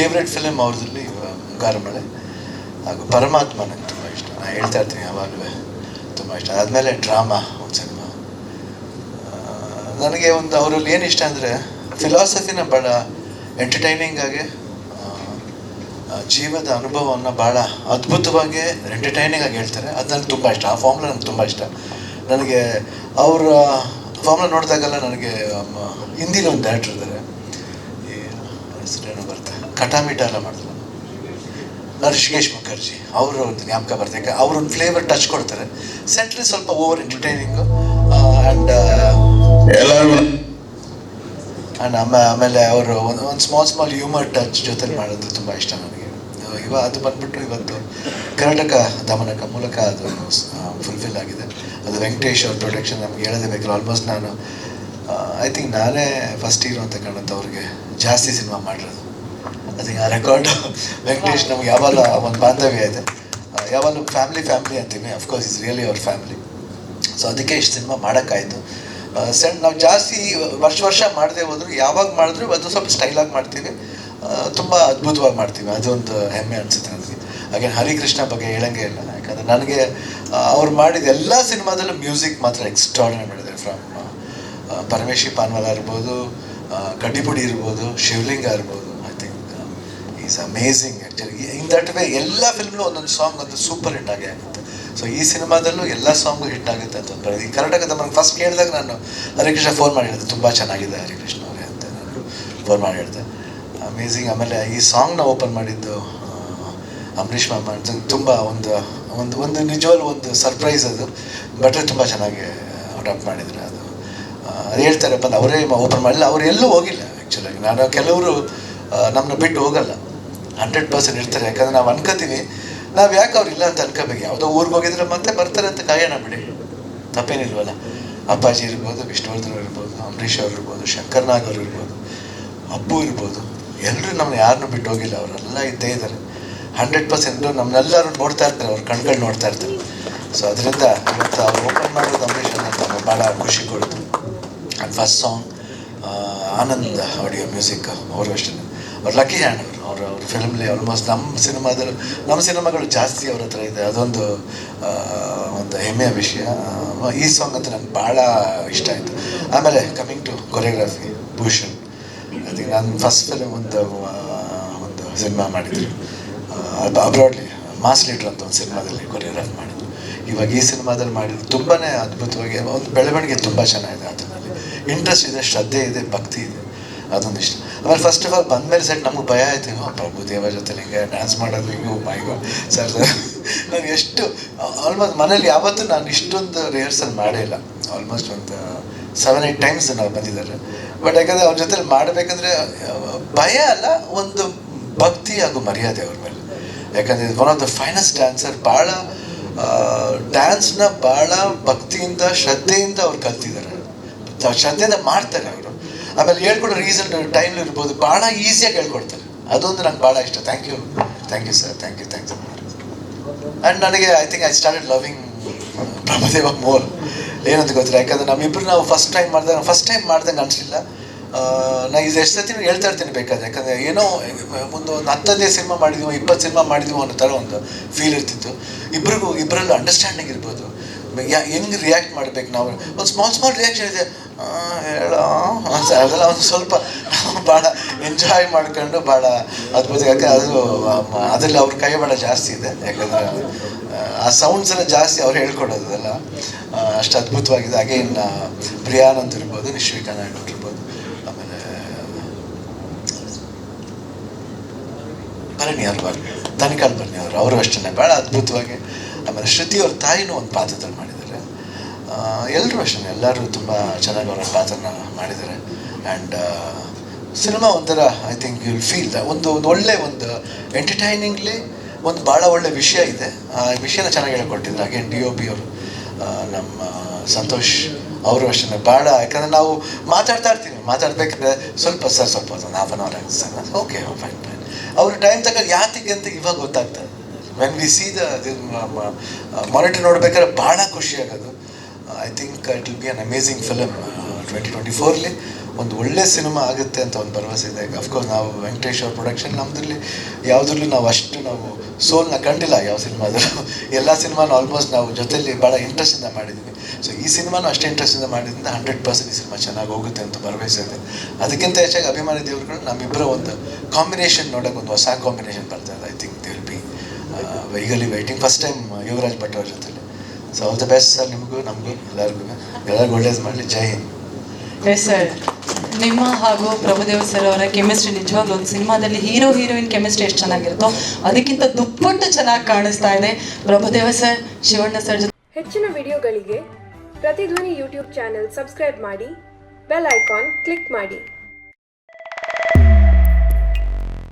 Favourite film ಅವ್ರದ್ರಲ್ಲಿ ಮುಂಗಾರು ಮಳೆ ಹಾಗೂ ಪರಮಾತ್ಮ ನನಗೆ ತುಂಬ ಇಷ್ಟ. ನಾನು ಹೇಳ್ತಾ ಇರ್ತೀನಿ ಯಾವಾಗಲೂ ತುಂಬ ಇಷ್ಟ. ಆದಮೇಲೆ ಡ್ರಾಮಾ ಒಂದು ಸಿನಿಮಾ ನನಗೆ ಒಂದು ಅವರಲ್ಲಿ ಏನು ಇಷ್ಟ ಅಂದರೆ ಫಿಲಾಸಫಿನ ಭಾಳ ಎಂಟರ್ಟೈನಿಂಗ್ ಆಗಿ ಜೀವದ ಅನುಭವವನ್ನು ಭಾಳ ಅದ್ಭುತವಾಗಿ ಎಂಟರ್ಟೈನಿಂಗ್ ಆಗಿ ಹೇಳ್ತಾರೆ. ಅದು ನನಗೆ ತುಂಬ ಇಷ್ಟ. ಆ ಫಾರ್ಮ್ಲ ನನಗೆ ತುಂಬ ಇಷ್ಟ. ನನಗೆ ಅವರ ಫಾರ್ಮ್ಲ ನೋಡಿದಾಗೆಲ್ಲ ನನಗೆ ಹಿಂದಿಲಿ ಒಂದು ಡೈರೆಕ್ಟರ್ ಇದ್ದಾರೆ, ಈ ಹೆಸರೇನೋ ಬರ್ತಾರೆ, ಕಟಾಮಿಟ ಎಲ್ಲ ಮಾಡ್ತಾರೆ, ಋಷಿಕೇಶ್ ಮುಖರ್ಜಿ, ಅವರು ಒಂದು ಜ್ಞಾಪಕ ಬರ್ತಾರೆ. ಅವ್ರೊಂದು ಫ್ಲೇವರ್ ಟಚ್ ಕೊಡ್ತಾರೆ. ಸೆಂಟ್ರಿ ಸ್ವಲ್ಪ ಓವರ್ ಎಂಟರ್ಟೈನಿಂಗು ಆ್ಯಂಡ್ ಆಮೇಲೆ ಅವರು ಒಂದು ಸ್ಮಾಲ್ ಹ್ಯೂಮರ್ ಟಚ್ ಜೊತೆ ಮಾಡೋದು ತುಂಬ ಇಷ್ಟ ನನಗೆ. ಅದು ಬಂದ್ಬಿಟ್ಟು ಇವತ್ತು ಕರ್ನಾಟಕ ದಮನಕ ಮೂಲಕ ಅದು ಫುಲ್ಫಿಲ್ ಆಗಿದೆ. ಅದು ವೆಂಕಟೇಶ್ ಅವ್ರ ಪ್ರೊಡಕ್ಷನ್. ನಮ್ಗೆ ಹೇಳೋದೇ ಬೇಕಲ್ಲ, ಆಲ್ಮೋಸ್ಟ್ ನಾನು ಐ ಥಿಂಕ್ ನಾನೇ ಫಸ್ಟ್ ಹೀರೋ ಅಂತ ಕಾಣುತ್ತೆ ಅವ್ರಿಗೆ ಜಾಸ್ತಿ ಸಿನಿಮಾ ಮಾಡಿರೋದು. ಅದಕ್ಕೆ ಆ ರೆಕಾರ್ಡು ವೆಂಕಟೇಶ್ ನಮ್ಗೆ ಯಾವಾಗಲೂ ಒಂದು ಬಾಂಧವ್ಯ ಇದೆ, ಯಾವಾಗಲೂ ಫ್ಯಾಮಿಲಿ ಅಂತೀವಿ. ಅಫ್ಕೋರ್ಸ್ ಇಸ್ ರಿಯಲಿ ಅವ್ರ ಫ್ಯಾಮಿಲಿ. ಸೊ ಅದಕ್ಕೆ ಇಷ್ಟು ಸಿನಿಮಾ ಮಾಡೋಕ್ಕಾಯಿತು. ನಾವು ಜಾಸ್ತಿ ವರ್ಷ ಮಾಡದೆ ಹೋದ್ರು, ಯಾವಾಗ ಮಾಡಿದ್ರು ಅದು ಸ್ವಲ್ಪ ಸ್ಟೈಲಾಗಿ ಮಾಡ್ತೀವಿ, ತುಂಬ ಅದ್ಭುತವಾಗಿ ಮಾಡ್ತೀವಿ. ಅದೊಂದು ಹೆಮ್ಮೆ ಅನಿಸುತ್ತೆ ನನಗೆ. ಹಾಗೆ ಹರಿಕೃಷ್ಣ ಬಗ್ಗೆ ಹೇಳಂಗೆ ಇಲ್ಲ, ಯಾಕಂದರೆ ನನಗೆ ಅವ್ರು ಮಾಡಿದ ಎಲ್ಲ ಸಿನಿಮಾದಲ್ಲೂ ಮ್ಯೂಸಿಕ್ ಮಾತ್ರ ಎಕ್ಸ್ಟ್ರಾರ್ಡಿನರಿ ಮಾಡಿದ್ದಾರೆ. ಫ್ರಮ್ ಪರಮೇಶಿ ಪಾನ್ವಾಲ ಇರ್ಬೋದು, ಕಡ್ಡಿಪುಡಿ ಇರ್ಬೋದು, ಶಿವಲಿಂಗ ಇರ್ಬೋದು. I think is amazing actually. In that way ಎಲ್ಲ ಫಿಲ್ಮ್ಲೂ ಒಂದೊಂದು ಸಾಂಗ್ ಒಂದು ಸೂಪರ್ ಹಿಟ್ ಆಗೇ ಆಗುತ್ತೆ. ಸೊ ಈ ಸಿನಿಮಾದಲ್ಲೂ ಎಲ್ಲ ಸಾಂಗು ಹಿಟ್ ಆಗುತ್ತೆ ಅಂತ ಒಂದು. ಈ ಕರ್ನಾಟಕದ ನನಗೆ ಫಸ್ಟ್ ಕೇಳಿದಾಗ ನಾನು ಹರಿಕೃಷ್ಣ ಫೋನ್ ಮಾಡಿ ಹೇಳಿದೆ, ತುಂಬ ಚೆನ್ನಾಗಿದೆ ಹರಿಕೃಷ್ಣ ಅವರೇ ಅಂತ ನಾನು ಫೋನ್ ಮಾಡಿ ಹೇಳಿದೆ. ಅಮೇಝಿಂಗ್. ಆಮೇಲೆ ಈ ಸಾಂಗ್ನ ಓಪನ್ ಮಾಡಿದ್ದು ಅಂಬರೀಷ್ ಮಾಮ ತುಂಬ ಒಂದು ನಿಜವಾಗ್ಲೂ ಒಂದು ಸರ್ಪ್ರೈಸ್ ಅದು. ಬಟ್ ತುಂಬ ಚೆನ್ನಾಗಿ ಅಡಾಪ್ಟ್ ಮಾಡಿದ್ರು. ಅದು ಹೇಳ್ತಾರೆ ಬಂದು ಅವರೇ ಓಪನ್ ಮಾಡಿಲ್ಲ, ಅವ್ರು ಎಲ್ಲೂ ಹೋಗಿಲ್ಲ ಆ್ಯಕ್ಚುಲಾಗಿ. ನಾನು ಕೆಲವರು ನಮ್ಮನ್ನ ಬಿಟ್ಟು ಹೋಗಲ್ಲ, 100% ಇರ್ತಾರೆ. ಯಾಕಂದರೆ ನಾವು ಅನ್ಕೋತೀವಿ ನಾವು ಯಾಕೆ ಅವ್ರು ಇಲ್ಲ ಅಂತ ಅನ್ಕೋಬೇಕು. ಯಾವುದೋ ಊರಿಗೆ ಹೋಗಿದ್ರೆ ಮತ್ತೆ ಬರ್ತಾರೆ ಅಂತ ಕಾಯೋಣ ಬಿಡಿ, ತಪ್ಪೇನಿಲ್ವಲ್ಲ. ಅಪ್ಪಾಜಿ ಇರ್ಬೋದು, ವಿಷ್ಣುವರ್ಧನ್ ಇರ್ಬೋದು, ಅಂಬರೀಷ್ ಅವ್ರು ಇರ್ಬೋದು, ಶಂಕರ್ ನಾಗ್ ಅವ್ರು ಇರ್ಬೋದು, ಅಪ್ಪು ಇರ್ಬೋದು, ಎಲ್ಲರೂ ನಮ್ಮನ್ನ ಯಾರನ್ನೂ ಬಿಟ್ಟು ಹೋಗಿಲ್ಲ. ಅವರೆಲ್ಲ ಇದ್ದೇ ಇದ್ದಾರೆ 100%. ನಮ್ಮನ್ನೆಲ್ಲರೂ ನೋಡ್ತಾ ಇರ್ತಾರೆ, ಅವ್ರ ಕಣ್ಗಳು ನೋಡ್ತಾ ಇರ್ತಾರೆ. ಸೊ ಅದರಿಂದ ಇವತ್ತು ಅವ್ರು ಓಪನ್ ಮಾಡೋದು ಅಂಬರೀಷ್ ಅಂತ ಭಾಳ ಖುಷಿ ಕೊಡ್ತು. And first song Anand audio music ಅವರು ಅಷ್ಟೇ. ಅವ್ರು ಲಕ್ಕಿ ಹ್ಯಾಂಡ್ ಅವ್ರ ಫಿಲ್ಮ್ಲಿ ಆಲ್ಮೋಸ್ಟ್ ನಮ್ಮ ಸಿನಿಮಾಗಳು ಜಾಸ್ತಿ ಅವ್ರ ಹತ್ರ ಇದೆ. ಅದೊಂದು ಒಂದು ಹೆಮ್ಮೆಯ ವಿಷಯ. ಈ ಸಾಂಗ್ ಅಂತ ನಂಗೆ ಭಾಳ ಇಷ್ಟ ಆಯಿತು. ಆಮೇಲೆ ಕಮಿಂಗ್ ಟು ಕೊರಿಯೋಗ್ರಫಿ, ಭೂಷಣ್. ಅದಕ್ಕೆ ನಾನು ಫಸ್ಟ್ ಫಿಲ್ಮ್ ಒಂದು ಸಿನಿಮಾ ಮಾಡಿದ್ರು ಅಬ್ರಾಡ್ಲಿ, ಮಾಸ್ ಲೀಡ್ರ್ ಅಂತ ಒಂದು ಸಿನಿಮಾದಲ್ಲಿ ಕೊರಿಯೋಗ್ರಾಫ್ ಮಾಡಿದ್ರು. ಇವಾಗ ಈ ಸಿನಿಮಾದಲ್ಲಿ ಮಾಡಿದ್ರು ತುಂಬಾ ಅದ್ಭುತವಾಗಿ. ಒಂದು ಬೆಳವಣಿಗೆ ತುಂಬ ಚೆನ್ನಾಗಿದೆ. ಅದರಲ್ಲಿ ಇಂಟ್ರೆಸ್ಟ್ ಇದೆ, ಶ್ರದ್ಧೆ ಇದೆ, ಭಕ್ತಿ ಇದೆ, ಅದೊಂದು ಇಷ್ಟ. ಆಮೇಲೆ ಫಸ್ಟ್ ಆಫ್ ಆಲ್ ಬಂದಮೇಲೆ ಸೆಟ್ ನಮಗೆ ಭಯ ಆಯ್ತು, ಪ್ರಭುದೇವ ಜೊತೆ ಹಿಂಗೆ ಡ್ಯಾನ್ಸ್ ಮಾಡೋದು, ಹಿಂಗೆ ಮೈಗೋ ಸರ್. ನಾನು ಎಷ್ಟು ಆಲ್ಮೋಸ್ಟ್ ಮನೇಲಿ ಯಾವತ್ತೂ ನಾನು ಇಷ್ಟೊಂದು ರಿಹರ್ಸಲ್ ಮಾಡೇ ಇಲ್ಲ. ಆಲ್ಮೋಸ್ಟ್ ಒಂದು 7-8 ಟೈಮ್ಸ್ ನಾವು ಬಂದಿದ್ದಾರೆ. ಬಟ್ ಯಾಕಂದರೆ ಅವ್ರ ಜೊತೆ ಮಾಡಬೇಕಂದ್ರೆ ಭಯ ಅಲ್ಲ, ಒಂದು ಭಕ್ತಿ ಹಾಗೂ ಮರ್ಯಾದೆ ಅವ್ರ ಮೇಲೆ. ಯಾಕಂದರೆ one of the finest dancer. ಭಾಳ ಡ್ಯಾನ್ಸ್ನ ಭಾಳ ಭಕ್ತಿಯಿಂದ, ಶ್ರದ್ಧೆಯಿಂದ ಅವ್ರು ಕಲ್ತಿದ್ದಾರೆ, ಶ್ರದ್ಧೆಯಿಂದ ಮಾಡ್ತಾರೆ ಅವರು. ಆಮೇಲೆ ಹೇಳ್ಕೊಡೋ ರೀಸನ್ ಟೈಮ್ಲಿ ಇರ್ಬೋದು, ಭಾಳ ಈಸಿಯಾಗಿ ಹೇಳ್ಕೊಡ್ತಾರೆ. ಅದೊಂದು ನಂಗೆ ಭಾಳ ಇಷ್ಟ. Thank you sir, thank you. And ನನಗೆ I think I started loving Prabhudeva more. ಏನಂತ ಗೊತ್ತಿಲ್ಲ, ಯಾಕಂದರೆ ನಾವು ಫಸ್ಟ್ ಟೈಮ್ ಮಾಡ್ದಂಗೆ ಅನಿಸಲಿಲ್ಲ. ನಾನು ಇದು ಎಷ್ಟು ಸತಿ ಹೇಳ್ತಾ ಇರ್ತೀನಿ ಬೇಕಾದ್ರೆ. ಯಾಕಂದರೆ ಏನೋ ಒಂದು 10 ಸಿನಿಮಾ ಮಾಡಿದ್ವಿ, 20 ಸಿನಿಮಾ ಮಾಡಿದ್ವಿ ಅನ್ನೋ ಥರ ಒಂದು ಫೀಲ್ ಇರ್ತಿತ್ತು. ಇಬ್ಬರಲ್ಲೂ ಅಂಡರ್ಸ್ಟ್ಯಾಂಡಿಂಗ್ ಇರ್ಬೋದು, ಹೆಂಗೆ ರಿಯಾಕ್ಟ್ ಮಾಡಬೇಕು. ನಾವು ಒಂದು ಸ್ಮಾಲ್ ರಿಯಾಕ್ಷನ್ ಇದೆ, ಹೇಳೋ ಅದೆಲ್ಲ ಒಂದು ಸ್ವಲ್ಪ ಭಾಳ ಎಂಜಾಯ್ ಮಾಡ್ಕೊಂಡು ಭಾಳ ಅದ್ಭುತ. ಯಾಕೆ ಅದರಲ್ಲಿ ಅವ್ರ ಕೈ ಭಾಳ ಜಾಸ್ತಿ ಇದೆ. ಯಾಕಂದರೆ ಆ ಸೌಂಡ್ಸ್ ಎಲ್ಲ ಜಾಸ್ತಿ ಅವ್ರು ಹೇಳ್ಕೊಡೋದಲ್ಲ, ಅಷ್ಟು ಅದ್ಭುತವಾಗಿದೆ. ಹಾಗೆ ಇನ್ನು ಪ್ರಿಯಾನಂದ್ ಇರ್ಬೋದು, ನಿಶ್ವಿಕಾ ನಾಯ್ಡು ಇರ್ಬೋದು, ಆಮೇಲೆ ಭರಣಿ ಅವ್ರು, ತನಿಕಾಲ್ ಭರಣಿ ಅವರು ಅಷ್ಟೇ ಭಾಳ ಅದ್ಭುತವಾಗಿ. ಆಮೇಲೆ ಶ್ರುತಿ ಅವ್ರ ತಾಯಿನೂ ಒಂದು ಪಾತ್ರದಲ್ಲಿ ಮಾಡಿದ್ದಾರೆ. ಎಲ್ಲರೂ ಅಷ್ಟೇ, ಎಲ್ಲರೂ ತುಂಬ ಚೆನ್ನಾಗಿ ಅವರ ಪಾತ್ರನ ಮಾಡಿದ್ದಾರೆ. ಆ್ಯಂಡ್ ಸಿನಿಮಾ ಒಂಥರ I think you will feel ಒಂದು ಒಳ್ಳೆ ಒಂದು ಎಂಟರ್ಟೈನಿಂಗ್ಲಿ ಒಂದು ಭಾಳ ಒಳ್ಳೆ ವಿಷಯ ಇದೆ. ಆ ವಿಷಯನ ಚೆನ್ನಾಗಿ ಹೇಳ್ಕೊಟ್ಟಿದ್ರು. ಹಾಗೆ DOP ಅವರು ನಮ್ಮ ಸಂತೋಷ್ ಅವರು ಅಷ್ಟೇ ಭಾಳ. ಯಾಕಂದರೆ ನಾವು ಮಾತಾಡ್ಬೇಕಾದ್ರೆ ಸ್ವಲ್ಪ ಒಂದು ಹಾಫ್ ಆನ್ ಅವರ್ ಆಗುತ್ತೆ ಸರ್, ಓಕೆ ಫೈನ್. ಅವ್ರ ಟೈಮ್ ತಗೊಂಡು ಯಾತಿಗೆ ಅಂತ ಇವಾಗ ಗೊತ್ತಾಗ್ತದೆ. ವೆನ್ ವಿ ಸಿ ಮಾನಿಟರ್ ನೋಡ್ಬೇಕಾದ್ರೆ ಭಾಳ ಖುಷಿ ಆಗೋದು. I think it will be an amazing film. 2024 ಒಂದು ಒಳ್ಳೆ ಸಿನಿಮಾ ಆಗುತ್ತೆ ಅಂತ ಒಂದು ಭರವಸೆ ಇದೆ. ಅಫ್ಕೋರ್ಸ್ ನಾವು ವೆಂಕಟೇಶ್ ಅವ್ರ ಪ್ರೊಡಕ್ಷನ್ ನಮ್ಮದ್ರಲ್ಲಿ ಯಾವುದ್ರಲ್ಲೂ ನಾವು ಅಷ್ಟು ನಾವು ಸೋಲ್ನ ಕಂಡಿಲ್ಲ ಯಾವ ಸಿನಿಮಾದಲ್ಲೂ. ಎಲ್ಲ ಸಿನಿಮಾನು ಆಲ್ಮೋಸ್ಟ್ ನಾವು ಜೊತೆಲಿ ಭಾಳ ಇಂಟ್ರೆಸ್ಟಿಂದ ಮಾಡಿದ್ವಿ. ಸೊ ಈ ಸಿನಿಮಾನು ಅಷ್ಟೇ ಇಂಟ್ರೆಸ್ಟಿಂದ ಮಾಡಿದ್ರಿಂದ 100% ಈ ಸಿನಿಮಾ ಚೆನ್ನಾಗಿ ಹೋಗುತ್ತೆ ಅಂತ ಭರವಸೆ ಇದೆ. ಅದಕ್ಕಿಂತ ಹೆಚ್ಚಾಗಿ ಅಭಿಮಾನಿ ದೇವರುಗಳು ನಮ್ಮಿಬ್ಬರ ಒಂದು ಕಾಂಬಿನೇಷನ್ ನೋಡೋಕೆ ಒಂದು ಹೊಸ ಕಾಂಬಿನೇಷನ್ ಬರ್ತಾ ಇದೆ. I think they will be eagerly waiting first time Yuvaraj Bhat ಅವ್ರ ಜೊತೆಲಿ. So all the best sir, ನಿಮಗೂ ನಮಗೂ ಎಲ್ಲರಿಗೂ ಒಳ್ಳೇದು ಮಾಡಲಿ. ಜೈ ಹಿಂದ್. ಎಸ್ ಸರ್, ನಿಮ್ಮ ಹಾಗೂ ಪ್ರಭುದೇವ ಸರ್ ಅವರ ಕೆಮಿಸ್ಟ್ರಿ ನಿಜವಾಗ್ಲೂ ಒಂದು ಸಿನಿಮಾದಲ್ಲಿ ಹೀರೋ ಹೀರೋಯಿನ್ ಕೆಮಿಸ್ಟ್ರಿ ಎಷ್ಟು ಚೆನ್ನಾಗಿರುತ್ತೋ ಅದಕ್ಕಿಂತ ದುಪ್ಪಟ್ಟು ಚೆನ್ನಾಗಿ ಕಾಣಿಸ್ತಾ ಇದೆ. ಪ್ರಭುದೇವ ಸರ್, ಶಿವಣ್ಣ ಸರ್ ಜೊತೆ ಹೆಚ್ಚಿನ ವಿಡಿಯೋಗಳಿಗೆ ಪ್ರತಿಧ್ವನಿ ಯೂಟ್ಯೂಬ್ ಚಾನೆಲ್ ಸಬ್ಸ್ಕ್ರೈಬ್ ಮಾಡಿ, ಬೆಲ್ ಐಕಾನ್ ಕ್ಲಿಕ್ ಮಾಡಿ.